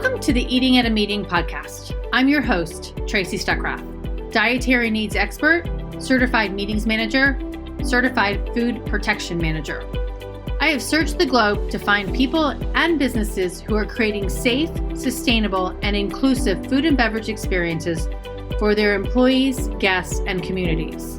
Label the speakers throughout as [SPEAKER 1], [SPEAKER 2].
[SPEAKER 1] Welcome to the Eating at a Meeting podcast. I'm your host, Tracy Stuckrath, dietary needs expert, certified meetings manager, certified food protection manager. I have searched the globe to find people and businesses who are creating safe, sustainable, and inclusive food and beverage experiences for their employees, guests, and communities.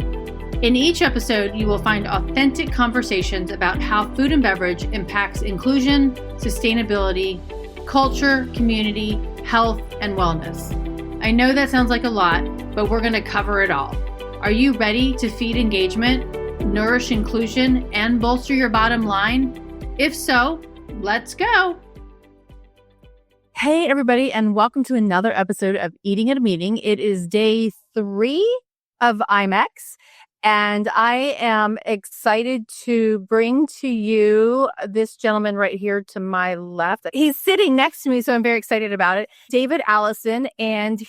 [SPEAKER 1] In each episode, you will find authentic conversations about how food and beverage impacts inclusion, sustainability, culture, community, health, and wellness. I know that sounds like a lot, but we're going to cover it all. Are you ready to feed engagement, nourish inclusion, and bolster your bottom line? If so, let's go.
[SPEAKER 2] Hey, everybody, and welcome to another episode of Eating at a Meeting. It is day 3 of IMEX, and I am excited to bring to you this gentleman right here to my left. He's sitting next to me, so I'm very excited about it. David Allison, and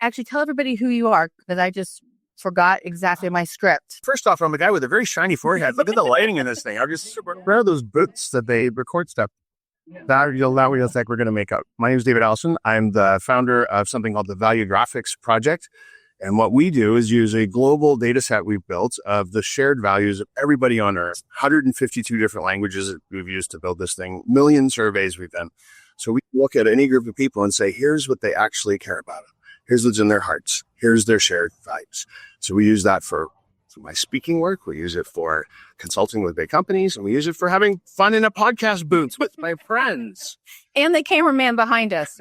[SPEAKER 2] actually tell everybody who you are, because I just forgot exactly my script.
[SPEAKER 3] First off, I'm a guy with a very shiny forehead. Look at the lighting in this thing. I'm just where are those boots that they record stuff? That you'll think we're going to make up. My name is David Allison. I'm the founder of something called the Value Graphics Project. And what we do is use a global data set we've built of the shared values of everybody on Earth. 152 different languages that we've used to build this thing, million surveys we've done. So we look at any group of people and say, here's what they actually care about. Here's what's in their hearts. Here's their shared values. So we use that for my speaking work. We use it for consulting with big companies, and we use it for having fun in a podcast booth with my friends.
[SPEAKER 2] And the cameraman behind us.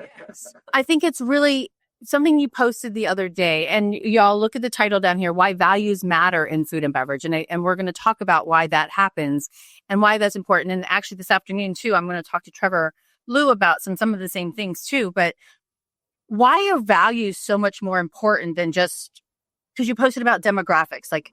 [SPEAKER 2] I think it's really something you posted the other day, and y'all look at the title down here, Why Values Matter in Food and Beverage. And we're going to talk about why that happens and why that's important. And actually this afternoon too, I'm going to talk to Trevor Liu about some of the same things too. But why are values so much more important than just, because you posted about demographics, like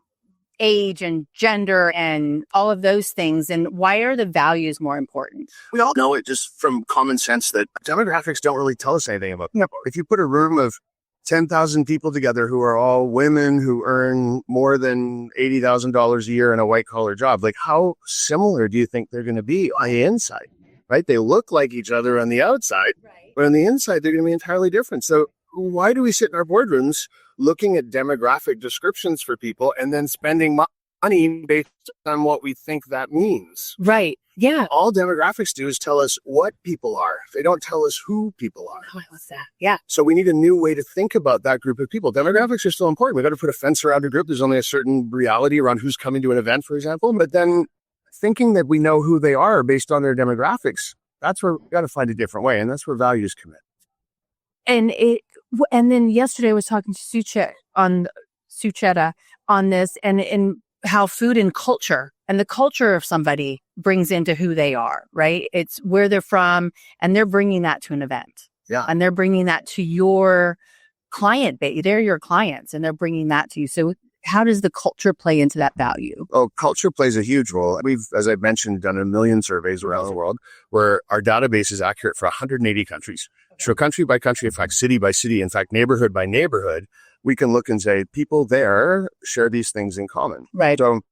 [SPEAKER 2] age and gender and all of those things. And why are the values more important?
[SPEAKER 3] We all know it just from common sense that demographics don't really tell us anything about people. If you put a room of 10,000 people together who are all women who earn more than $80,000 a year in a white collar job, like how similar do you think they're going to be on the inside, right? They look like each other on the outside, but on the inside, they're going to be entirely different. So why do we sit in our boardrooms looking at demographic descriptions for people and then spending money based on what we think that means?
[SPEAKER 2] Right. Yeah.
[SPEAKER 3] All demographics do is tell us what people are. They don't tell us who people are.
[SPEAKER 2] Oh, I love that. Yeah.
[SPEAKER 3] So we need a new way to think about that group of people. Demographics are still important. We got to put a fence around a group. There's only a certain reality around who's coming to an event, for example. But then thinking that we know who they are based on their demographics, that's where we got to find a different way. And that's where values come in.
[SPEAKER 2] And then yesterday I was talking to Sucheta on this and how food and culture and the culture of somebody brings into who they are, right? It's where they're from, and they're bringing that to an event.
[SPEAKER 3] Yeah.
[SPEAKER 2] And they're bringing that to your client base. They're your clients and they're bringing that to you. So how does the culture play into that value?
[SPEAKER 3] Oh, culture plays a huge role. We've, as I've mentioned, done a million surveys around the world where our database is accurate for 180 countries. So country by country, in fact, city by city, in fact, neighborhood by neighborhood, we can look and say people there share these things in common.
[SPEAKER 2] Right.
[SPEAKER 3] So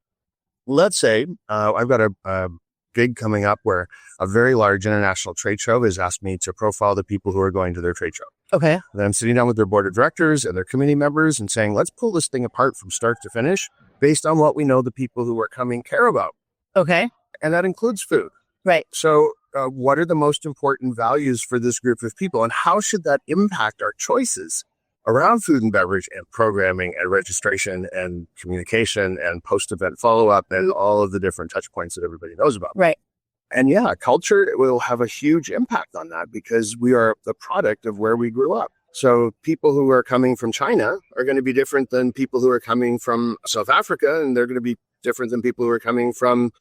[SPEAKER 3] let's say I've got a gig coming up where a very large international trade show has asked me to profile the people who are going to their trade show.
[SPEAKER 2] Okay.
[SPEAKER 3] Then I'm sitting down with their board of directors and their committee members and saying, let's pull this thing apart from start to finish based on what we know the people who are coming care about.
[SPEAKER 2] Okay.
[SPEAKER 3] And that includes food.
[SPEAKER 2] Right.
[SPEAKER 3] So what are the most important values for this group of people, and how should that impact our choices around food and beverage and programming and registration and communication and post-event follow-up and all of the different touch points that everybody knows about?
[SPEAKER 2] Right.
[SPEAKER 3] And yeah, culture will have a huge impact on that because we are the product of where we grew up. So people who are coming from China are going to be different than people who are coming from South Africa, and they're going to be different than people who are coming from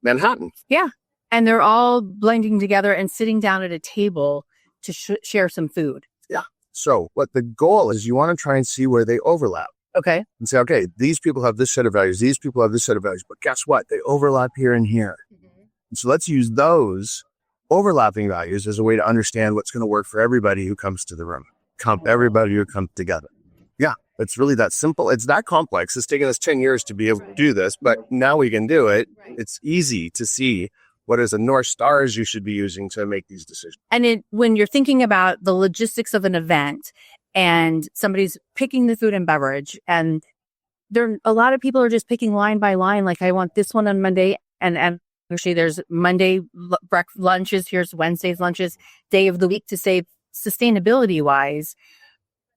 [SPEAKER 3] Manhattan.
[SPEAKER 2] Yeah. And they're all blending together and sitting down at a table to share some food.
[SPEAKER 3] Yeah. So what the goal is, you want to try and see where they overlap.
[SPEAKER 2] Okay.
[SPEAKER 3] And say, okay, these people have this set of values. These people have this set of values. But guess what? They overlap here and here. Mm-hmm. And so let's use those overlapping values as a way to understand what's going to work for everybody who comes to the room. Everybody who comes together. Yeah. It's really that simple. It's that complex. It's taken us 10 years to be able to do this, but now we can do it. It's easy to see What is the North Stars you should be using to make these decisions?
[SPEAKER 2] And when you're thinking about the logistics of an event and somebody's picking the food and beverage, and a lot of people are just picking line by line, like I want this one on Monday, and actually there's Monday lunches, here's Wednesday's lunches, day of the week to save sustainability wise,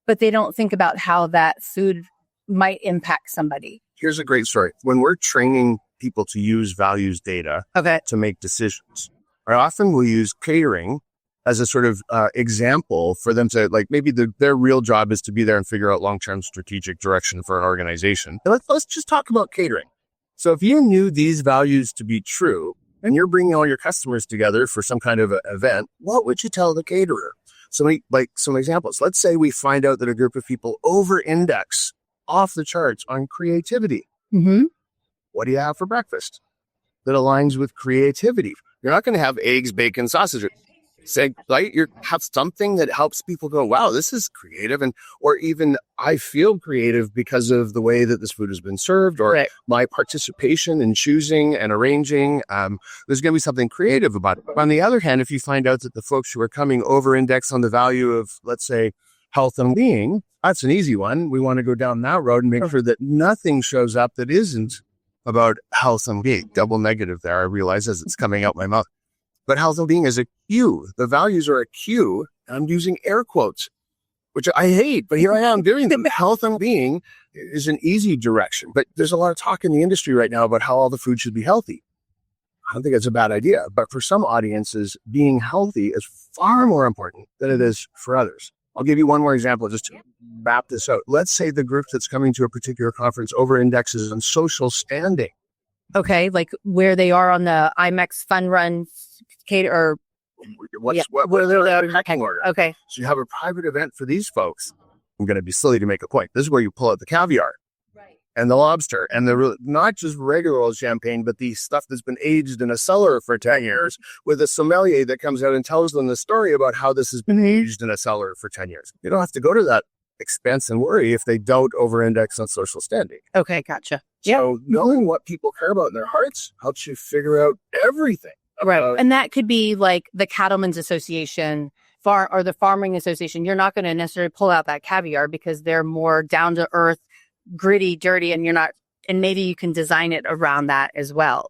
[SPEAKER 2] but they don't think about how that food might impact somebody.
[SPEAKER 3] Here's a great story. When we're training people to use values data to make decisions, I often will use catering as a sort of example for them to, like, maybe their real job is to be there and figure out long-term strategic direction for an organization. And let's just talk about catering. So if you knew these values to be true and you're bringing all your customers together for some kind of event, what would you tell the caterer? So some examples. Let's say we find out that a group of people over-index off the charts on creativity.
[SPEAKER 2] Mm-hmm.
[SPEAKER 3] What do you have for breakfast that aligns with creativity? You're not going to have eggs, bacon, sausages. Say, right? You have something that helps people go, wow, this is creative. Or even I feel creative because of the way that this food has been served, or my participation in choosing and arranging. There's going to be something creative about it. On the other hand, if you find out that the folks who are coming over-index on the value of, let's say, health and being, that's an easy one. We want to go down that road and make sure that nothing shows up that isn't about health and being. Double negative there, I realize, as it's coming out my mouth. But health and being is a cue. The values are a cue. I'm using air quotes, which I hate, but here I am doing them. Health and being is an easy direction, but there's a lot of talk in the industry right now about how all the food should be healthy. I don't think it's a bad idea, but for some audiences, being healthy is far more important than it is for others. I'll give you one more example just to map this out. Let's say the group that's coming to a particular conference over-indexes on social standing.
[SPEAKER 2] Okay, like where they are on the IMEX Fun Run cater, or
[SPEAKER 3] what's the pecking order?
[SPEAKER 2] Okay.
[SPEAKER 3] So you have a private event for these folks. I'm going to be silly to make a point. This is where you pull out the caviar, and the lobster, and not just regular old champagne, but the stuff that's been aged in a cellar for 10 years with a sommelier that comes out and tells them the story about how this has been aged in a cellar for 10 years. You don't have to go to that expense and worry if they don't over-index on social standing.
[SPEAKER 2] Okay, gotcha.
[SPEAKER 3] So knowing what people care about in their hearts helps you figure out everything.
[SPEAKER 2] Right. And that could be like the Cattlemen's Association or the Farming Association. You're not going to necessarily pull out that caviar because they're more down to earth, gritty, dirty, and maybe you can design it around that as well.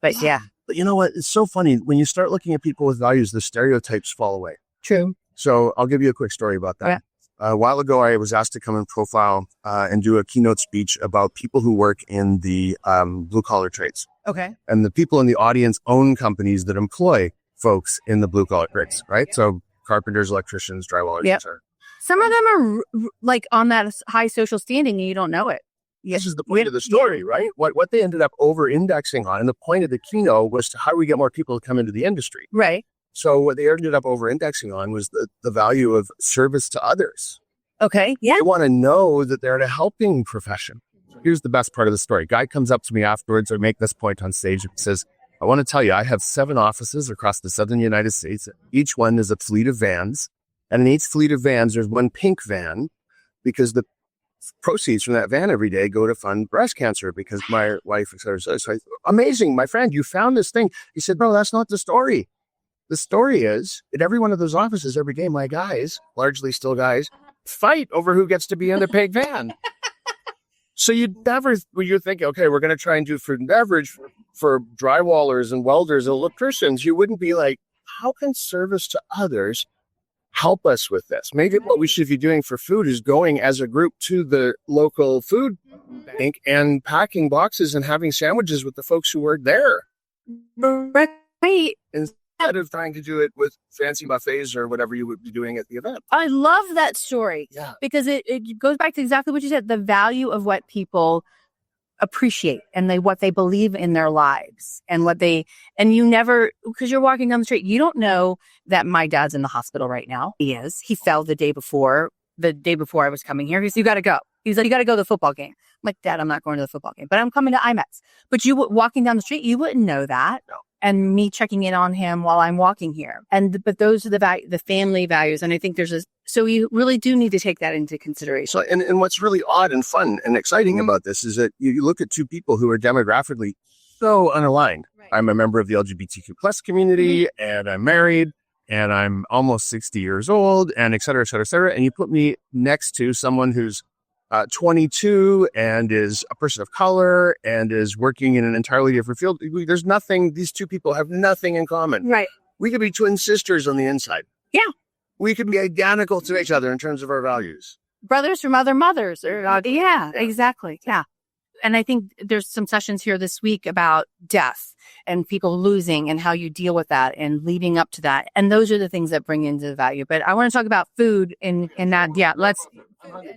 [SPEAKER 2] But yeah.
[SPEAKER 3] But you know what? It's so funny. When you start looking at people with values, the stereotypes fall away.
[SPEAKER 2] True.
[SPEAKER 3] So I'll give you a quick story about that. Okay. A while ago, I was asked to come and profile and do a keynote speech about people who work in the blue-collar trades.
[SPEAKER 2] Okay.
[SPEAKER 3] And the people in the audience own companies that employ folks in the blue-collar trades, right? Yep. So carpenters, electricians, drywallers, etc.
[SPEAKER 2] Some of them are like on that high social standing and you don't know it.
[SPEAKER 3] This is the point of the story, right? What they ended up over-indexing on, and the point of the keynote was how do we get more people to come into the industry?
[SPEAKER 2] Right.
[SPEAKER 3] So what they ended up over-indexing on was the value of service to others.
[SPEAKER 2] Okay. Yeah.
[SPEAKER 3] They want to know that they're in a helping profession. Here's the best part of the story. Guy comes up to me afterwards, I make this point on stage, and says, I want to tell you, I have 7 offices across the southern United States. Each one is a fleet of vans. And in each fleet of vans, there's one pink van because the proceeds from that van every day go to fund breast cancer because my wife, et cetera. So amazing, my friend, you found this thing. He said, bro, that's not the story. The story is in every one of those offices every day, my guys, largely still guys, fight over who gets to be in the pink van. So you're thinking, okay, we're going to try and do food and beverage for drywallers and welders and electricians. You wouldn't be like, how can service to others help us with this? Maybe what we should be doing for food is going as a group to the local food bank and packing boxes and having sandwiches with the folks who work there.
[SPEAKER 2] Right.
[SPEAKER 3] Instead of trying to do it with fancy buffets or whatever you would be doing at the event.
[SPEAKER 2] I love that story because it goes back to exactly what you said, the value of what people appreciate and what they believe in their lives and you never, because you're walking down the street, you don't know that my dad's in the hospital right now. He fell the day before I was coming here. He said, you got to go. He's like, you got to go to the football game. I'm like, Dad, I'm not going to the football game, but I'm coming to IMEX. But you walking down the street, you wouldn't know that.
[SPEAKER 3] No.
[SPEAKER 2] And me checking in on him while I'm walking here. But those are the family values. And I think so you really do need to take that into consideration.
[SPEAKER 3] So, and what's really odd and fun and exciting about this is that you look at 2 people who are demographically so unaligned.
[SPEAKER 2] Right.
[SPEAKER 3] I'm a member of the LGBTQ plus community, and I'm married, and I'm almost 60 years old, and et cetera, et cetera, et cetera. And you put me next to someone who's 22 and is a person of color and is working in an entirely different field. There's nothing, these two people have nothing in common.
[SPEAKER 2] Right.
[SPEAKER 3] We could be twin sisters on the inside.
[SPEAKER 2] Yeah.
[SPEAKER 3] We could be identical to each other in terms of our values.
[SPEAKER 2] Brothers from other mothers. Yeah, exactly. Yeah. And I think there's some sessions here this week about death and people losing and how you deal with that and leading up to that. And those are the things that bring into the value. But I want to talk about food in that. Yeah, let's.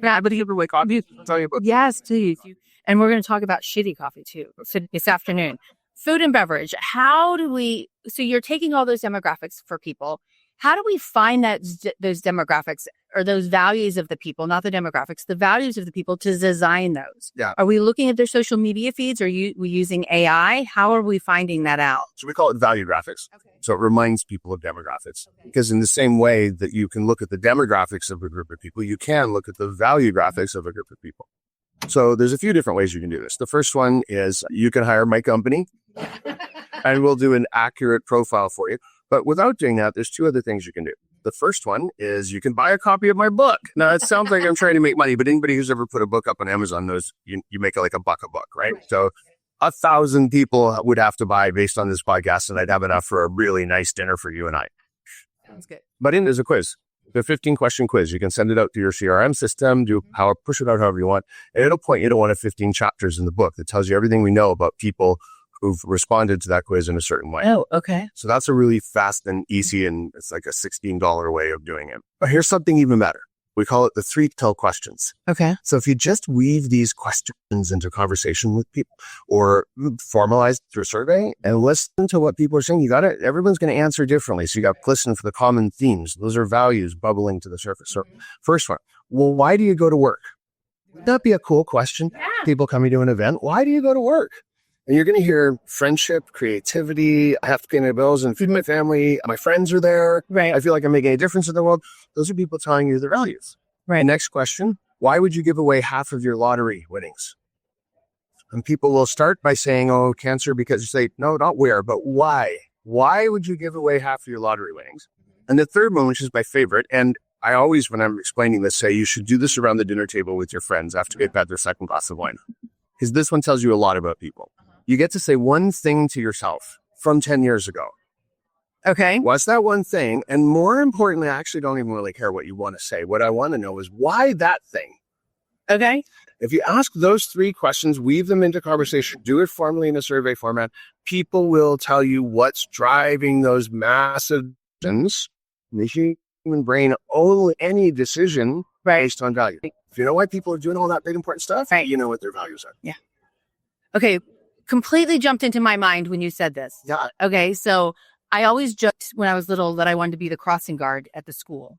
[SPEAKER 3] But you ever wake up? Tell you about.
[SPEAKER 2] Yes, please. And we're going to talk about shitty coffee too this afternoon. Food and beverage. How do we? So you're taking all those demographics for people. How do we find those demographics or those values of the people, not the demographics, the values of the people to design those?
[SPEAKER 3] Yeah.
[SPEAKER 2] Are we looking at their social media feeds? Are we using AI? How are we finding that out?
[SPEAKER 3] So we call it value graphics.
[SPEAKER 2] Okay.
[SPEAKER 3] So it reminds people of demographics. Because in the same way that you can look at the demographics of a group of people, you can look at the value graphics of a group of people. So there's a few different ways you can do this. The first one is you can hire my company and we'll do an accurate profile for you. But without doing that, there's two other things you can do. The first one is you can buy a copy of my book. Now, it sounds like I'm trying to make money, but anybody who's ever put a book up on Amazon knows you make it like $1 a book, right? So 1,000 people would have to buy based on this podcast, and I'd have enough for a really nice dinner for you and I.
[SPEAKER 2] Sounds good.
[SPEAKER 3] But there's a quiz. The 15-question quiz. You can send it out to your CRM system, push it out however you want, and it'll point you to one of 15 chapters in the book that tells you everything we know about people who've responded to that quiz in a certain way.
[SPEAKER 2] Oh, okay.
[SPEAKER 3] So that's a really fast and easy, and it's like a $16 way of doing it. But here's something even better. We call it the 3-tell questions.
[SPEAKER 2] Okay.
[SPEAKER 3] So if you just weave these questions into conversation with people or formalize through a survey and listen to what people are saying, everyone's going to answer differently. So you got to listen for the common themes. Those are values bubbling to the surface. So first one, well, why do you go to work? Would that be a cool question? Yeah. People coming to an event. Why do you go to work? And you're going to hear friendship, creativity, I have to pay my bills and feed my family. My friends are there.
[SPEAKER 2] Right.
[SPEAKER 3] I feel like I'm making a difference in the world. Those are people telling you their values.
[SPEAKER 2] Right.
[SPEAKER 3] And next question, why would you give away half of your lottery winnings? And people will start by saying, oh, cancer, because you say, no, not where, but why? Why would you give away half of your lottery winnings? And the third one, which is my favorite, and I always, when I'm explaining this, say you should do this around the dinner table with your friends after they've had their second glass of wine. Because this one tells you a lot about people. You get to say one thing to yourself from 10 years ago.
[SPEAKER 2] Okay.
[SPEAKER 3] What's that one thing? And more importantly, I actually don't even really care what you want to say. What I want to know is why that thing?
[SPEAKER 2] Okay.
[SPEAKER 3] If you ask those 3 questions, weave them into conversation, do it formally in a survey format, people will tell you what's driving those massive decisions. The human brain owns any decision based on value. If you know why people are doing all that big important stuff, you know what their values are.
[SPEAKER 2] Yeah. Okay. Completely jumped into my mind when you said this.
[SPEAKER 3] Yeah.
[SPEAKER 2] Okay. So I always joked when I was little that I wanted to be the crossing guard at the school.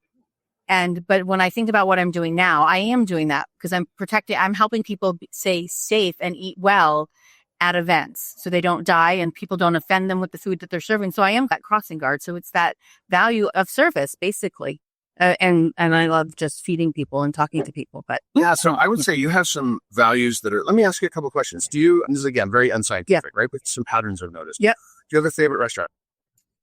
[SPEAKER 2] But when I think about what I'm doing now, I am doing that because I'm helping people stay safe and eat well at events so they don't die and people don't offend them with the food that they're serving. So I am that crossing guard. So it's that value of service, basically. And I love just feeding people and talking to people. But
[SPEAKER 3] yeah, so I would say you have some values that are, let me ask you a couple of questions. And this is again, very unscientific, right? But some patterns I've noticed.
[SPEAKER 2] Yep.
[SPEAKER 3] Do you have a favorite restaurant?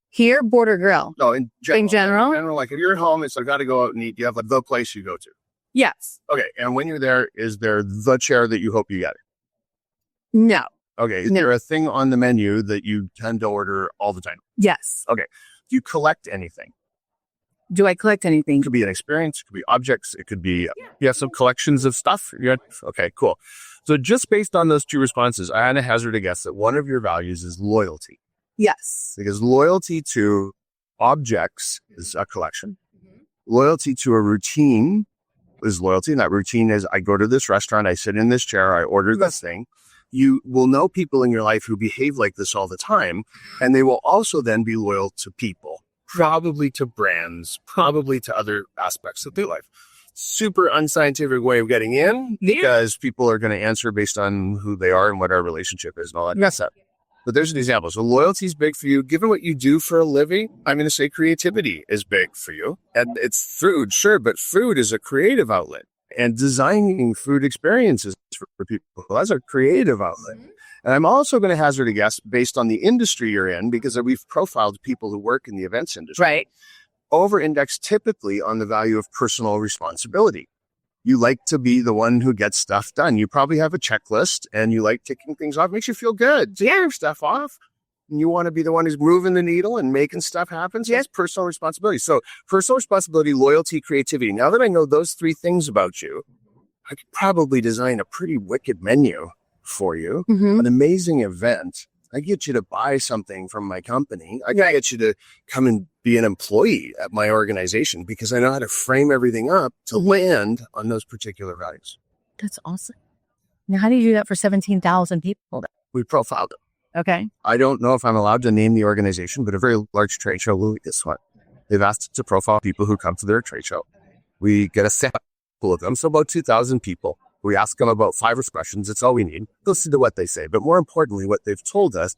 [SPEAKER 2] Here, Border Grill.
[SPEAKER 3] No, in general.
[SPEAKER 2] In general?
[SPEAKER 3] Like if you're at home, it's I've got to go out and eat. You have like the place you go to.
[SPEAKER 2] Yes.
[SPEAKER 3] Okay. And when you're there, is there the chair that you hope you get?
[SPEAKER 2] No.
[SPEAKER 3] Okay. Is there a thing on the menu that you tend to order all the time?
[SPEAKER 2] Yes.
[SPEAKER 3] Okay. Do you collect anything?
[SPEAKER 2] Do I collect anything?
[SPEAKER 3] It could be an experience. It could be objects. It could be, you have some collections of stuff. Okay, cool. So just based on those 2 responses, I had to hazard a guess that one of your values is loyalty.
[SPEAKER 2] Yes.
[SPEAKER 3] Because loyalty to objects is a collection. Loyalty to a routine is loyalty. And that routine is I go to this restaurant, I sit in this chair, I order this thing. You will know people in your life who behave like this all the time. And they will also then be loyal to people. Probably to brands, probably to other aspects of their life. Super unscientific way of getting in because people are going to answer based on who they are and what our relationship is and all that stuff. But there's an example. So loyalty is big for you. Given what you do for a living, I'm going to say creativity is big for you. And it's food, sure, but food is a creative outlet. And designing food experiences for people, that's a creative outlet. And I'm also going to hazard a guess based on the industry you're in, because we've profiled people who work in the events industry.
[SPEAKER 2] Right.
[SPEAKER 3] Over-index typically on the value of personal responsibility. You like to be the one who gets stuff done. You probably have a checklist and you like ticking things off. It makes you feel good to get stuff off. And you want to be the one who's moving the needle and making stuff happen. So that's personal responsibility. So personal responsibility, loyalty, creativity. Now that I know those three things about you, I could probably design a pretty wicked menu for you, an amazing event. I get you to buy something from my company. I can get you to come and be an employee at my organization because I know how to frame everything up to land on those particular values.
[SPEAKER 2] That's awesome. Now, how do you do that for 17,000 people?
[SPEAKER 3] We profiled them.
[SPEAKER 2] Okay.
[SPEAKER 3] I don't know if I'm allowed to name the organization, but a very large trade show will be this one. They've asked us to profile people who come to their trade show. We get a sample of them, so about 2,000 people. We ask them about 5 questions. It's all we need. Listen to what they say. But more importantly, what they've told us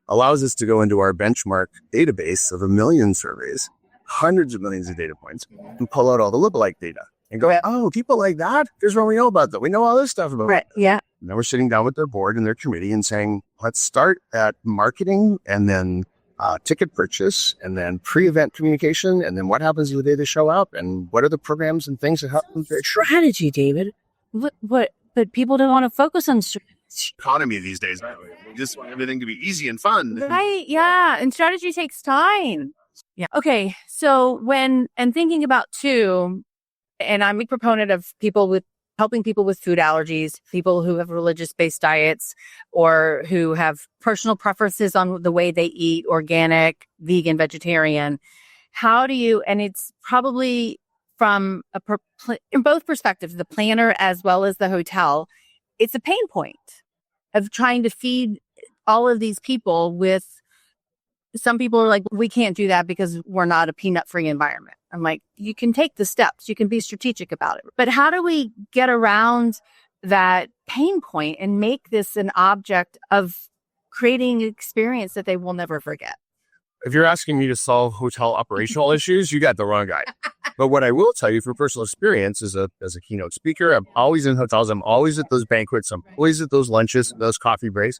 [SPEAKER 3] allows us to go into our benchmark database of 1 million surveys, hundreds of millions of data points, and pull out all the lookalike data and go, oh, people like that? Here's what we know about them. We know all this stuff about them.
[SPEAKER 2] Yeah.
[SPEAKER 3] And then we're sitting down with their board and their committee and saying, let's start at marketing and then ticket purchase and then pre-event communication. And then what happens the day they show up and what are the programs and things that help them?
[SPEAKER 2] Strategy, David. But people don't want to focus on
[SPEAKER 3] economy these days. We just want everything to be easy and fun.
[SPEAKER 2] Right. Yeah. And strategy takes time. Yeah. Okay. So thinking about too, and I'm a proponent of helping people with food allergies, people who have religious-based diets or who have personal preferences on the way they eat, organic, vegan, vegetarian. And it's probably from in both perspectives, the planner as well as the hotel, it's a pain point of trying to feed all of these people with, some people are like, we can't do that because we're not a peanut-free environment. I'm like, you can take the steps, you can be strategic about it. But how do we get around that pain point and make this an object of creating an experience that they will never forget?
[SPEAKER 3] If you're asking me to solve hotel operational issues, you got the wrong guy. But what I will tell you from personal experience as a keynote speaker, I'm always in hotels. I'm always at those banquets. I'm always at those lunches, those coffee breaks.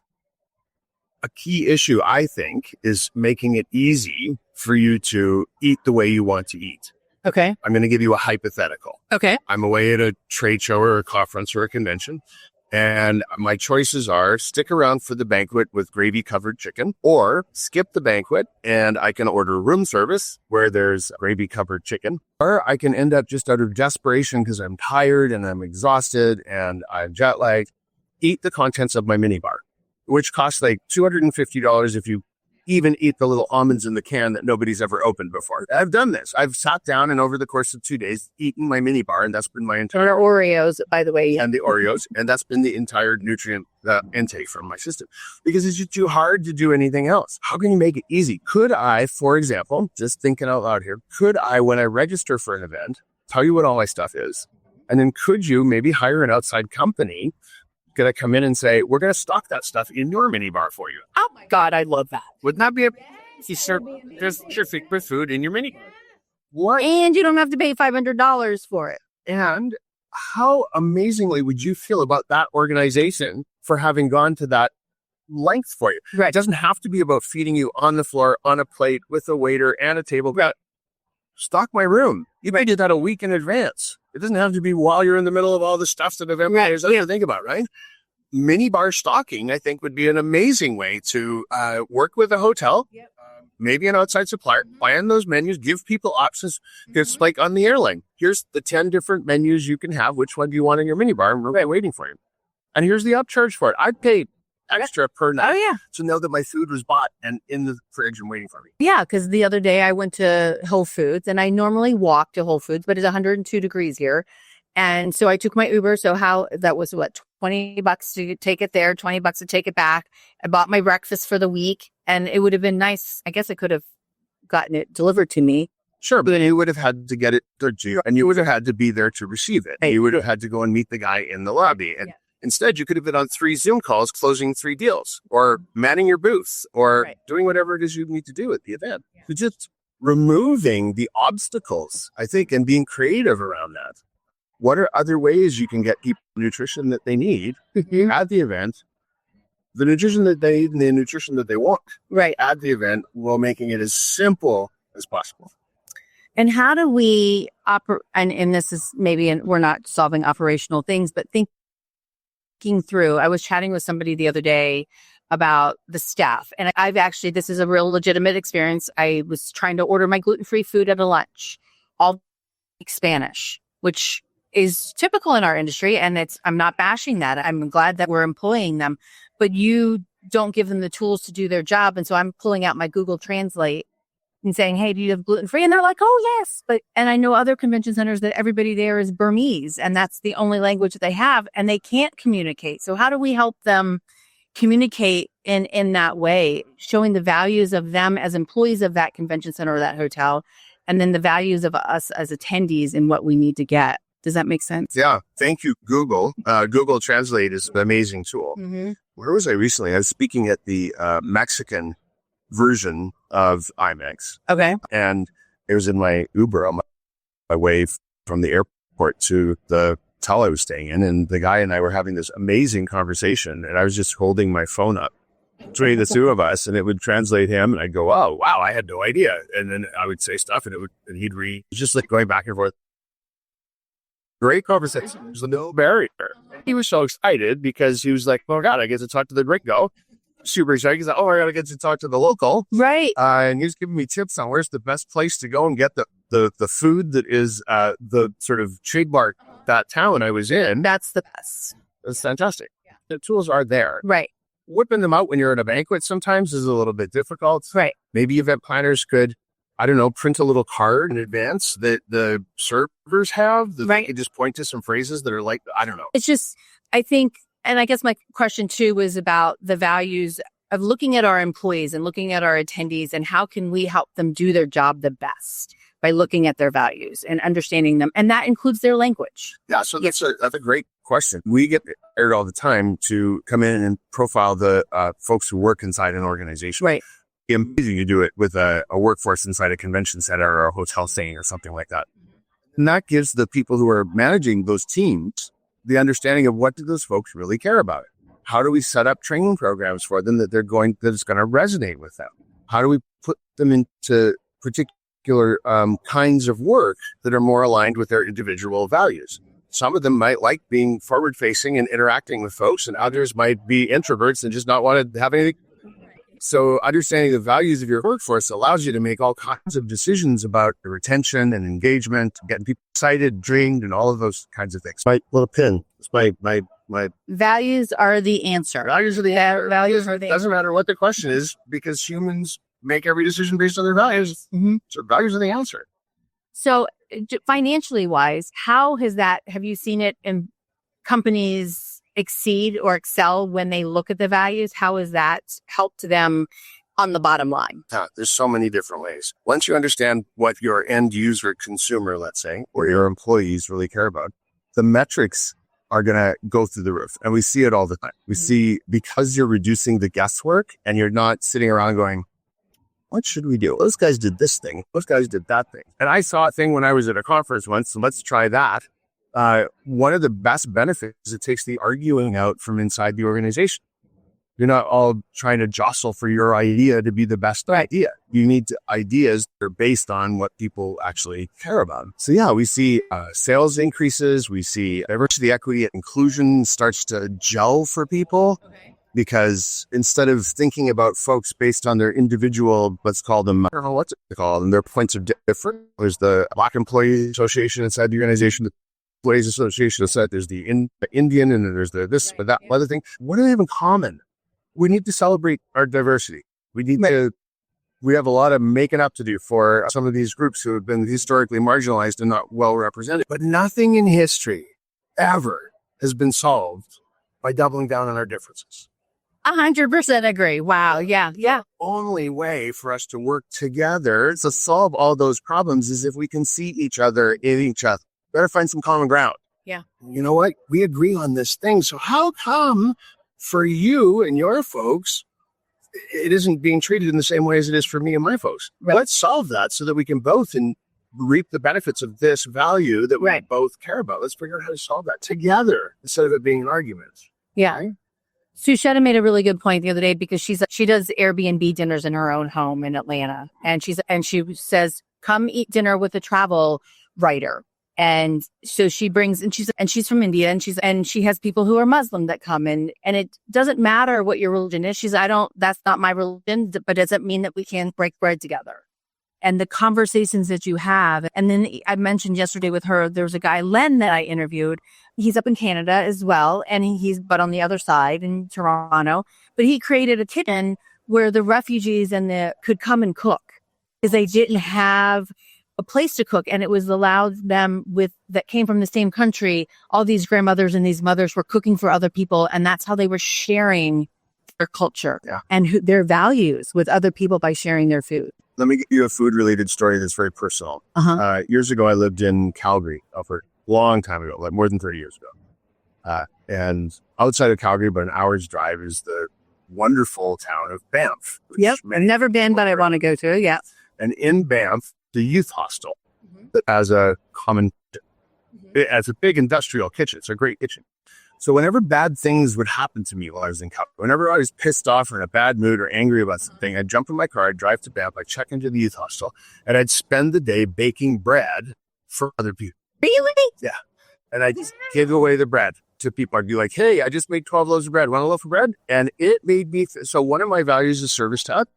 [SPEAKER 3] A key issue, I think, is making it easy for you to eat the way you want to eat.
[SPEAKER 2] Okay.
[SPEAKER 3] I'm going to give you a hypothetical.
[SPEAKER 2] Okay.
[SPEAKER 3] I'm away at a trade show or a conference or a convention. And my choices are stick around for the banquet with gravy-covered chicken or skip the banquet and I can order room service where there's gravy-covered chicken. Or I can end up just out of desperation because I'm tired and I'm exhausted and I'm jet lagged, eat the contents of my minibar, which costs like $250 if you even eat the little almonds in the can that nobody's ever opened before. I've done this. I've sat down and over the course of 2 days, eaten my mini bar, and that's been my entire...
[SPEAKER 2] Or Oreos, by the way.
[SPEAKER 3] And the Oreos, and that's been the entire nutrient intake from my system. Because it's just too hard to do anything else. How can you make it easy? Could I, for example, just thinking out loud here, could I, when I register for an event, tell you what all my stuff is? And then could you maybe hire an outside company going to come in and say, we're going to stock that stuff in your mini bar for you?
[SPEAKER 2] Oh my God, I love that.
[SPEAKER 3] Wouldn't that be you serve just your favorite food in your mini bar? What?
[SPEAKER 2] And you don't have to pay $500 for it.
[SPEAKER 3] And how amazingly would you feel about that organization for having gone to that length for you?
[SPEAKER 2] Right.
[SPEAKER 3] It doesn't have to be about feeding you on the floor, on a plate, with a waiter and a table. Stock my room. You might do that a week in advance. It doesn't have to be while you're in the middle of all the stuff that there's nothing to think about, right? Mini bar stocking, I think, would be an amazing way to work with a hotel, maybe an outside supplier, plan those menus, give people options. It's like on the airline. Here's the 10 different menus you can have. Which one do you want in your mini bar? And we're waiting for you. And here's the upcharge for it. I'd pay extra per night.
[SPEAKER 2] Oh, yeah.
[SPEAKER 3] To know that my food was bought and in the fridge and waiting for me.
[SPEAKER 2] Yeah, because the other day I went to Whole Foods and I normally walk to Whole Foods, but it's 102 degrees here. And so I took my Uber. So that was what, $20 to take it there, $20 to take it back. I bought my breakfast for the week and it would have been nice. I guess I could have gotten it delivered to me.
[SPEAKER 3] Sure, but then you would have had to get it to you and you would have had to be there to receive it. Right. You would have had to go and meet the guy in the lobby. And instead, you could have been on 3 Zoom calls, closing 3 deals or manning your booth or doing whatever it is you need to do at the event. Yeah. So just removing the obstacles, I think, and being creative around that. What are other ways you can get people nutrition that they need at the event the nutrition that they eat and the nutrition that they want
[SPEAKER 2] Right.
[SPEAKER 3] at the event, while making it as simple as possible.
[SPEAKER 2] And how do we operate? And this is maybe, we're not solving operational things, but thinking through. I was chatting with somebody the other day about the staff, and this is a real legitimate experience. I was trying to order my gluten-free food at a lunch, all speak Spanish, which is typical in our industry. And I'm not bashing that. I'm glad that we're employing them, but you don't give them the tools to do their job. And so I'm pulling out my Google Translate and saying, hey, do you have gluten-free? And they're like, oh, yes. And I know other convention centers that everybody there is Burmese, and that's the only language that they have, and they can't communicate. So how do we help them communicate in that way, showing the values of them as employees of that convention center or that hotel, and then the values of us as attendees and what we need to get? Does that make sense?
[SPEAKER 3] Yeah. Thank you, Google. Google Translate is an amazing tool.
[SPEAKER 2] Mm-hmm.
[SPEAKER 3] Where was I recently? I was speaking at the Mexican version of IMAX.
[SPEAKER 2] Okay.
[SPEAKER 3] And it was in my Uber on my way from the airport to the hotel I was staying in. And the guy and I were having this amazing conversation. And I was just holding my phone up between the two of us, and it would translate him. And I'd go, oh, wow, I had no idea. And then I would say stuff, and he'd read, just like going back and forth. Great conversation. There's no barrier. He was so excited because he was like, oh God, I get to talk to the gringo. Super excited. He's like, oh, I gotta get to talk to the local.
[SPEAKER 2] Right.
[SPEAKER 3] And he was giving me tips on where's the best place to go and get the food that is the sort of trademark that town I was in.
[SPEAKER 2] That's the best.
[SPEAKER 3] It's fantastic. Yeah. The tools are there.
[SPEAKER 2] Right.
[SPEAKER 3] Whipping them out when you're at a banquet sometimes is a little bit difficult.
[SPEAKER 2] Right.
[SPEAKER 3] Maybe event planners could, I don't know, print a little card in advance that the servers have. That They could just point to some phrases that are like, I don't know.
[SPEAKER 2] It's just, I think, and I guess my question too was about the values of looking at our employees and looking at our attendees, and how can we help them do their job the best by looking at their values and understanding them. And that includes their language.
[SPEAKER 3] Yeah. So that's a great question. We get hired all the time to come in and profile the folks who work inside an organization.
[SPEAKER 2] Right.
[SPEAKER 3] Amazing you do it with a workforce inside a convention center or a hotel setting or something like that. And that gives the people who are managing those teams the understanding of what do those folks really care about. How do we set up training programs for them that it's going to resonate with them? How do we put them into particular kinds of work that are more aligned with their individual values? Some of them might like being forward facing and interacting with folks, and others might be introverts and just not want to have anything. So understanding the values of your workforce allows you to make all kinds of decisions about the retention and engagement, getting people excited, dreamed, and all of those kinds of things. My little pin. It's my
[SPEAKER 2] values are the answer.
[SPEAKER 3] Values are the answer. Doesn't matter what the question is, because humans make every decision based on their values.
[SPEAKER 2] Mm-hmm.
[SPEAKER 3] So values are the answer.
[SPEAKER 2] So financially wise, have you seen it in companies exceed or excel when they look at the values? How has that helped them on the bottom line?
[SPEAKER 3] There's so many different ways. Once you understand what your end user consumer, let's say, or your employees really care about, the metrics are going to go through the roof. And we see it all the time. We see, because you're reducing the guesswork and you're not sitting around going, what should we do? Those guys did this thing. Those guys did that thing. And I saw a thing when I was at a conference once, so let's try that. One of the best benefits is it takes the arguing out from inside the organization. You're not all trying to jostle for your idea to be the best idea. You need ideas that are based on what people actually care about. So yeah, we see sales increases. We see diversity, equity, and inclusion starts to gel for people. Because instead of thinking about folks based on their individual, let's call them, I don't know what to call them, their points of difference. There's the Black Employee Association inside the organization, the Employees Association inside, there's the Indian, and then there's the this, but that other thing. What do they have in common? We need to celebrate our diversity. We have a lot of making up to do for some of these groups who have been historically marginalized and not well represented. But nothing in history ever has been solved by doubling down on our differences.
[SPEAKER 2] 100% agree. Wow. Yeah. Yeah.
[SPEAKER 3] Only way for us to work together to solve all those problems is if we can see each other in each other. Better find some common ground.
[SPEAKER 2] Yeah.
[SPEAKER 3] You know what? We agree on this thing. So how come for you and your folks, it isn't being treated in the same way as it is for me and my folks? Right. Let's solve that so that we can both reap the benefits of this value that we both care about. Let's figure out how to solve that together instead of it being an argument.
[SPEAKER 2] Yeah.
[SPEAKER 3] Right?
[SPEAKER 2] Sushetta made a really good point the other day because she does Airbnb dinners in her own home in Atlanta, and she says, "Come eat dinner with a travel writer." And so she brings, and she's from India, and she has people who are Muslim that come in, and it doesn't matter what your religion is. That's not my religion, but doesn't mean that we can't break bread together. And the conversations that you have. And then I mentioned yesterday with her, there was a guy, Len, that I interviewed. He's up in Canada as well. And but on the other side in Toronto, but he created a kitchen where the refugees could come and cook because they didn't have a place to cook. And it was allowed them that came from the same country. All these grandmothers and these mothers were cooking for other people. And that's how they were sharing their culture and their values with other people by sharing their food.
[SPEAKER 3] Let me give you a food-related story that's very personal. Years ago, I lived in Calgary, for a long time ago, like more than 30 years ago. And outside of Calgary, about an hour's drive, is the wonderful town of Banff.
[SPEAKER 2] Yep, I've never been, but I want to go to, yeah.
[SPEAKER 3] And in Banff, the youth hostel that has a common, it has a big industrial kitchen. It's a great kitchen. So whenever bad things would happen to me while I was in Calgary, whenever I was pissed off or in a bad mood or angry about something, I'd jump in my car, I'd drive to Banff, I'd check into the youth hostel, and I'd spend the day baking bread for other people.
[SPEAKER 2] Really?
[SPEAKER 3] Yeah. And I'd just give away the bread to people. I'd be like, hey, I just made 12 loaves of bread. Want a loaf of bread? And it made me, so one of my values is service to others.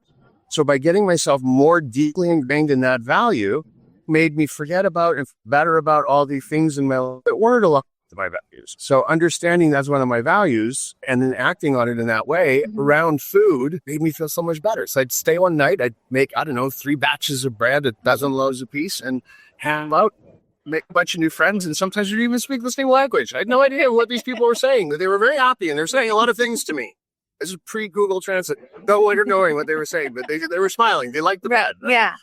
[SPEAKER 3] So by getting myself more deeply ingrained in that value, made me forget about and better about all the things in my life that weren't aligned to my values. So understanding that's one of my values and then acting on it in that way around food made me feel so much better. So I'd stay one night, I'd make, 3 batches of bread, a dozen loaves a piece, and hand out, make a bunch of new friends, and sometimes you'd even speak the same language. I had no idea what these people were saying, but they were very happy, and they're saying a lot of things to me. This is pre-Google Translate. No way of knowing what they were saying, but they were smiling. They liked the bread.
[SPEAKER 2] Yeah.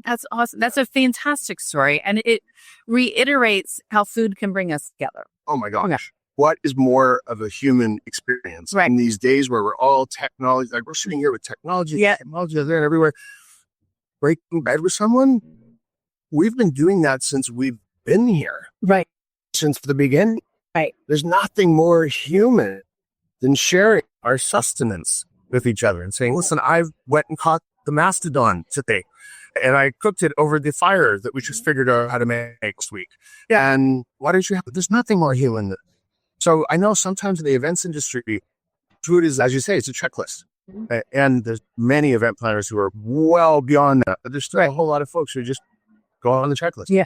[SPEAKER 2] That's awesome. That's a fantastic story. And it reiterates how food can bring us together.
[SPEAKER 3] Oh my gosh. Okay. What is more of a human experience in these days where we're all technology, like we're sitting here with technology, technology there and everywhere, breaking bread with someone? We've been doing that since we've been here.
[SPEAKER 2] Right.
[SPEAKER 3] Since the beginning.
[SPEAKER 2] Right.
[SPEAKER 3] There's nothing more human than sharing our sustenance with each other and saying, listen, I went and caught the mastodon today. And I cooked it over the fire that we just figured out how to make next week. Yeah. And why don't you have it? There's nothing more human. So I know sometimes in the events industry, food is, as you say, it's a checklist. And there's many event planners who are well beyond that. But there's still a whole lot of folks who just go on the checklist.
[SPEAKER 2] Yeah.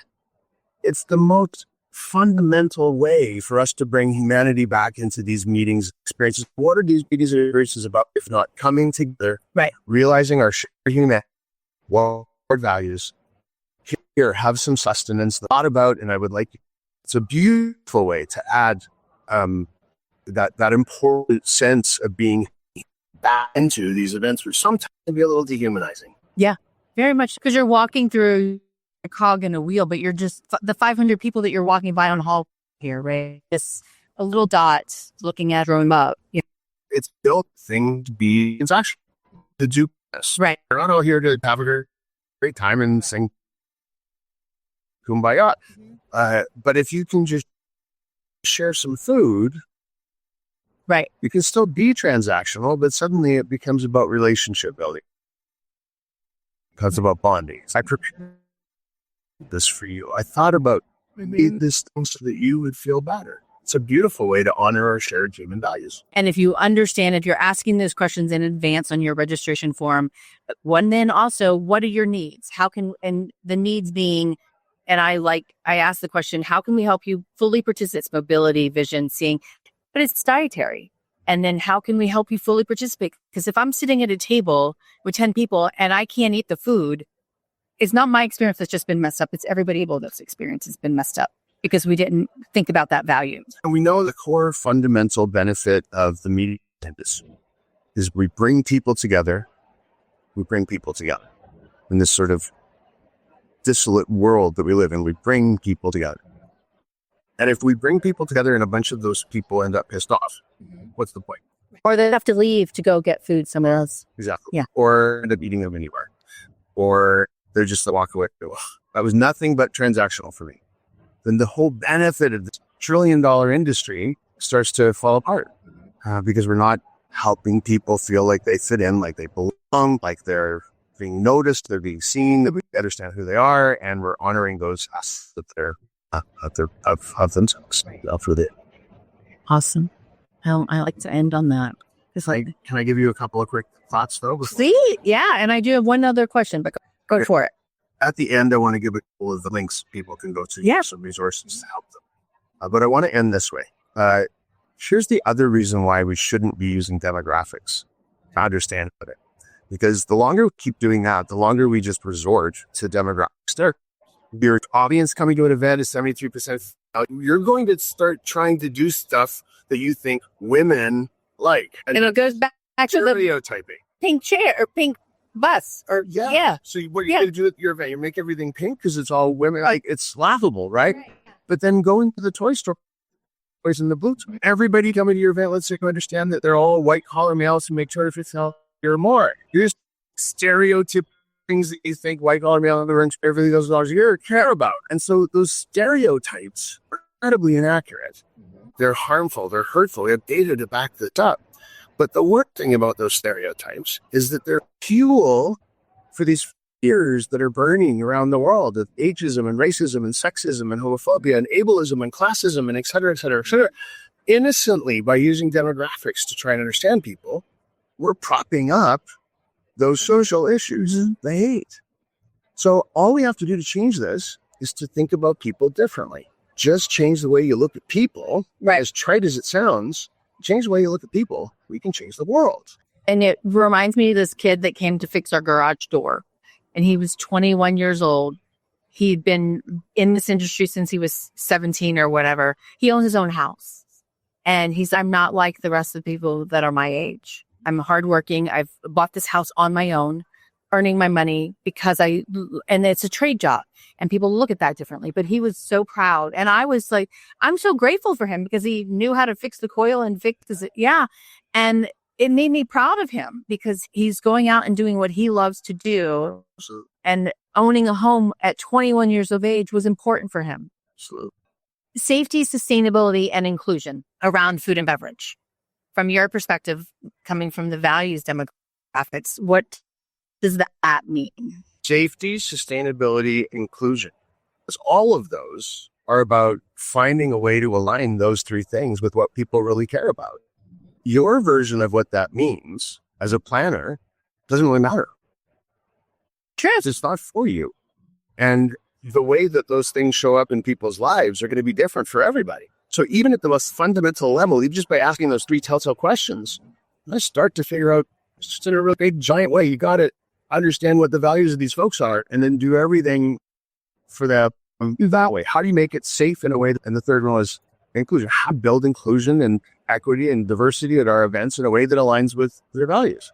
[SPEAKER 3] It's the most fundamental way for us to bring humanity back into these meetings experiences. What are these meetings experiences about if not coming together, realizing our shared humanity, values, here, have some sustenance, thought about, and I would like, it's a beautiful way to add that important sense of being back into these events which sometimes can be a little dehumanizing.
[SPEAKER 2] Yeah, very much, because you're walking through a cog in a wheel, but you're just the 500 people that you're walking by on hall here, right? Just a little dot looking at them up. You know?
[SPEAKER 3] It's built thing to be transactional, to do this.
[SPEAKER 2] Right.
[SPEAKER 3] We're not all here to have a great time and sing Kumbaya. But if you can just share some food,
[SPEAKER 2] right,
[SPEAKER 3] you can still be transactional, but suddenly it becomes about relationship building. It's about bonding. I prepared this for you. I thought about this thing so that you would feel better. It's a beautiful way to honor our shared human values.
[SPEAKER 2] And if you understand, if you're asking those questions in advance on your registration form, then also, what are your needs? And the needs being, and I ask the question, how can we help you fully participate? It's mobility, vision, seeing, but it's dietary. And then how can we help you fully participate? Because if I'm sitting at a table with 10 people and I can't eat the food, it's not my experience that's just been messed up. It's everybody else's experience has been messed up because we didn't think about that value.
[SPEAKER 3] And we know the core fundamental benefit of the meeting is we bring people together. We bring people together in this sort of desolate world that we live in. We bring people together. And if we bring people together and a bunch of those people end up pissed off, what's the point?
[SPEAKER 2] Or they have to leave to go get food somewhere else.
[SPEAKER 3] Exactly.
[SPEAKER 2] Yeah.
[SPEAKER 3] Or end up eating a minibar. Or they're just walk away. Well, that was nothing but transactional for me. Then the whole benefit of this $1 trillion industry starts to fall apart. because we're not helping people feel like they fit in, like they belong, like they're being noticed, they're being seen, that we understand who they are, and we're honoring those aspects of themselves. That's with it.
[SPEAKER 2] Awesome. I like to end on that. It's like,
[SPEAKER 3] Can I give you a couple of quick thoughts, though?
[SPEAKER 2] see, yeah, and I do have one other question, but go for it.
[SPEAKER 3] At the end, I want to give a couple of the links people can go to, some resources to help them. But I want to end this way. Here's the other reason why we shouldn't be using demographics to understand it. Because the longer we keep doing that, the longer we just resort to demographics. Your audience coming to an event is 73%. You're going to start trying to do stuff that you think women like.
[SPEAKER 2] And it goes back to the
[SPEAKER 3] stereotyping.
[SPEAKER 2] Pink chair or pink bus or
[SPEAKER 3] So what you're going to do at your event, you make everything pink because it's all women. Like, it's laughable, right? But then go into the toy store, toys in the boots. Everybody coming to your event, let's say, understand that they're all white collar males who make $250 or more. You're just stereotyping things that you think white collar male who earns $50,000 a year care about. And so those stereotypes are incredibly inaccurate. They're harmful. They're hurtful. We have data to back this up. But the worst thing about those stereotypes is that they're fuel for these fears that are burning around the world of ageism and racism and sexism and homophobia and ableism and classism and et cetera, et cetera, et cetera. Innocently, by using demographics to try and understand people, we're propping up those social issues they hate. So all we have to do to change this is to think about people differently. Just change the way you look at people.
[SPEAKER 2] Right.
[SPEAKER 3] As trite as it sounds, change the way you look at people. We can change the world.
[SPEAKER 2] And it reminds me of this kid that came to fix our garage door. And he was 21 years old. He'd been in this industry since he was 17 or whatever. He owns his own house. And I'm not like the rest of the people that are my age. I'm hardworking. I've bought this house on my own, earning my money and it's a trade job. And people look at that differently. But he was so proud. And I was like, I'm so grateful for him because he knew how to fix the coil and fix it. Yeah. And it made me proud of him because he's going out and doing what he loves to do.
[SPEAKER 3] Absolutely.
[SPEAKER 2] And owning a home at 21 years of age was important for him.
[SPEAKER 3] Absolutely.
[SPEAKER 2] Safety, sustainability, and inclusion around food and beverage. From your perspective, coming from the values demographics, what does that mean?
[SPEAKER 3] Safety, sustainability, inclusion. Because all of those are about finding a way to align those three things with what people really care about. Your version of what that means as a planner doesn't really matter.
[SPEAKER 2] True.
[SPEAKER 3] It's not for you. And the way that those things show up in people's lives are going to be different for everybody. So even at the most fundamental level, even just by asking those three telltale questions, let's start to figure out, just in a really big, giant way, you got to understand what the values of these folks are and then do everything for them that way. How do you make it safe in a way? And the third one is inclusion. How to build inclusion and equity and diversity at our events in a way that aligns with their values.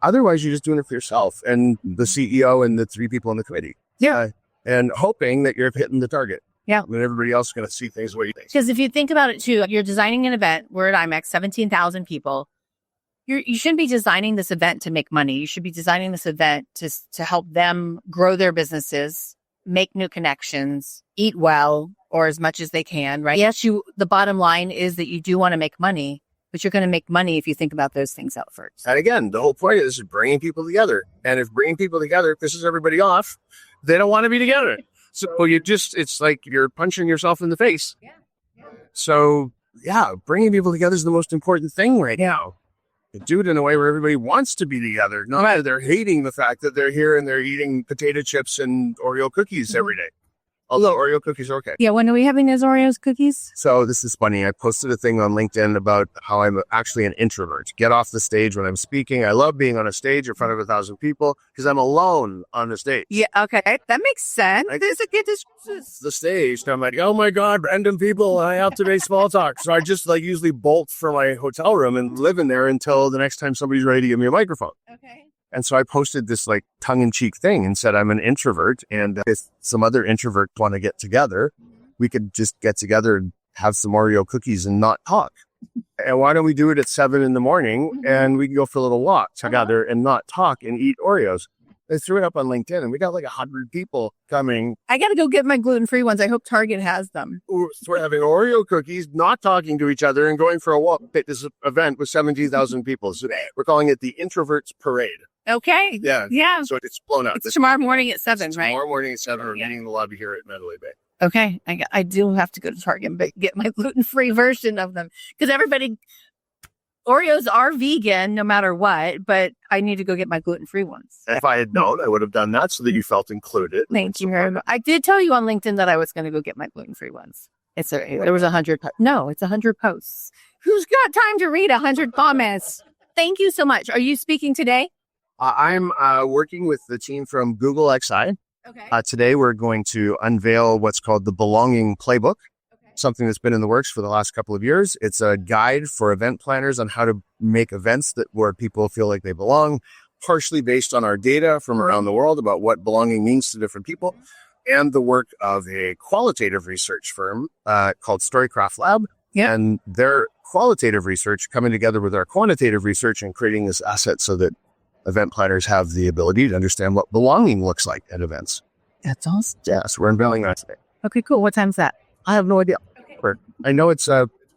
[SPEAKER 3] Otherwise, you're just doing it for yourself and the CEO and the three people in the committee.
[SPEAKER 2] Yeah.
[SPEAKER 3] And hoping that you're hitting the target.
[SPEAKER 2] Yeah.
[SPEAKER 3] When everybody else is going to see things the way you think.
[SPEAKER 2] Because if you think about it too, you're designing an event. We're at IMEX, 17,000 people. You shouldn't be designing this event to make money. You should be designing this event to help them grow their businesses, make new connections, eat well, or as much as they can, right? Yes, the bottom line is that you do want to make money, but you're going to make money if you think about those things out first.
[SPEAKER 3] And again, the whole point of this is bringing people together. And if bringing people together pisses everybody off, they don't want to be together. So it's like you're punching yourself in the face.
[SPEAKER 2] Yeah.
[SPEAKER 3] So yeah, bringing people together is the most important thing right now. Do it in a way where everybody wants to be together. Not that they're hating the fact that they're here and they're eating potato chips and Oreo cookies every day. Although Oreo cookies are okay.
[SPEAKER 2] Yeah, when are we having those Oreos cookies?
[SPEAKER 3] So this is funny. I posted a thing on LinkedIn about how I'm actually an introvert. Get off the stage when I'm speaking. I love being on a stage in front of 1,000 people because I'm alone on the stage.
[SPEAKER 2] Yeah, okay. That makes sense. There's a good description.
[SPEAKER 3] The stage. And I'm like, oh my God, random people. I have to make small talk. So I just usually bolt from my hotel room and live in there until the next time somebody's ready to give me a microphone.
[SPEAKER 2] Okay.
[SPEAKER 3] And so I posted this tongue-in-cheek thing and said, I'm an introvert. And if some other introverts want to get together, we could just get together and have some Oreo cookies and not talk. And why don't we do it at 7 a.m. and we can go for a little walk together and not talk and eat Oreos? I threw it up on LinkedIn and we got like 100 people coming.
[SPEAKER 2] I got to go get my gluten-free ones. I hope Target has them.
[SPEAKER 3] We're having Oreo cookies, not talking to each other and going for a walk at this event with 17,000 people. So we're calling it the Introverts Parade.
[SPEAKER 2] Okay.
[SPEAKER 3] Yeah. So it's blown out.
[SPEAKER 2] It's tomorrow morning at 7, right?
[SPEAKER 3] Tomorrow morning at 7. We're meeting in the lobby here at Mandalay Bay.
[SPEAKER 2] Okay. I do have to go to Target and get my gluten-free version of them because Oreos are vegan no matter what, but I need to go get my gluten-free ones.
[SPEAKER 3] If I had known, I would have done that so that you felt included.
[SPEAKER 2] Thank you very much. I did tell you on LinkedIn that I was going to go get my gluten-free ones. There was 100. No, it's 100 posts. Who's got time to read 100 comments? Thank you so much. Are you speaking today?
[SPEAKER 3] I'm working with the team from Google XI.
[SPEAKER 2] Okay.
[SPEAKER 3] Today, we're going to unveil what's called the Belonging Playbook. Something that's been in the works for the last couple of years. It's a guide for event planners on how to make events where people feel like they belong, partially based on our data from around the world about what belonging means to different people, and the work of a qualitative research firm called Storycraft Lab.
[SPEAKER 2] Yeah.
[SPEAKER 3] And their qualitative research coming together with our quantitative research and creating this asset so that event planners have the ability to understand what belonging looks like at events.
[SPEAKER 2] That's awesome.
[SPEAKER 3] Yeah, so we're unveiling that today.
[SPEAKER 2] Okay, cool. What time's that? I have no idea.
[SPEAKER 3] Okay. I know it's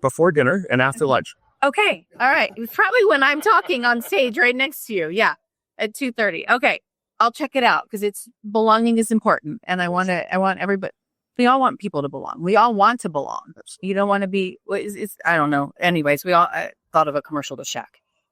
[SPEAKER 3] before dinner and after lunch.
[SPEAKER 2] Okay. All right. It's probably when I'm talking on stage right next to you. Yeah. At 2:30. Okay. I'll check it out because belonging is important. And I want everybody, we all want people to belong. We all want to belong. You don't want to be, I don't know. Anyways, I thought of a commercial to Shaq.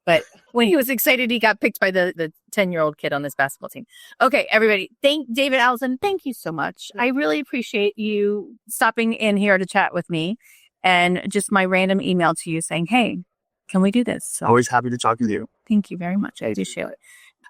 [SPEAKER 2] But when he was excited, he got picked by the 10-year-old kid on this basketball team. Okay, everybody. David Allison, thank you so much. I really appreciate you stopping in here to chat with me. And just my random email to you saying, hey, can we do this? So,
[SPEAKER 3] always happy to talk with you.
[SPEAKER 2] Thank you very much. I appreciate it.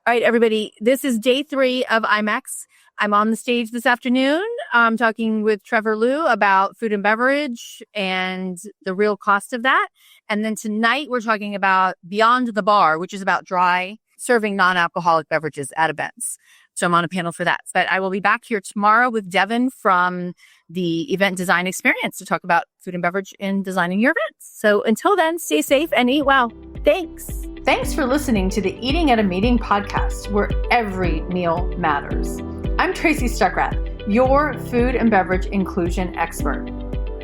[SPEAKER 2] All right, everybody. This is day 3 of IMAX. I'm on the stage this afternoon. I'm talking with Trevor Liu about food and beverage and the real cost of that. And then tonight we're talking about Beyond the Bar, which is about dry serving non-alcoholic beverages at events. So I'm on a panel for that. But I will be back here tomorrow with Devin from the Event Design Experience to talk about food and beverage in designing your events. So until then, stay safe and eat well. Thanks.
[SPEAKER 1] Thanks for listening to the Eating at a Meeting podcast, where every meal matters. I'm Tracy Stuckrath, your food and beverage inclusion expert.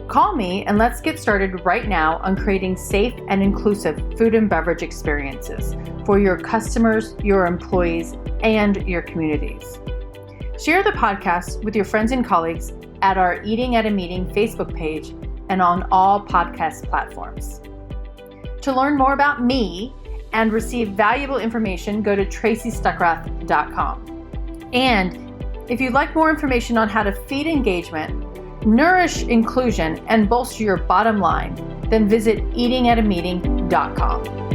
[SPEAKER 1] Call me and let's get started right now on creating safe and inclusive food and beverage experiences for your customers, your employees, and your communities. Share the podcast with your friends and colleagues at our Eating at a Meeting Facebook page and on all podcast platforms. To learn more about me and receive valuable information, go to tracystuckrath.com. And if you'd like more information on how to feed engagement, nourish inclusion, and bolster your bottom line, then visit eatingatameeting.com.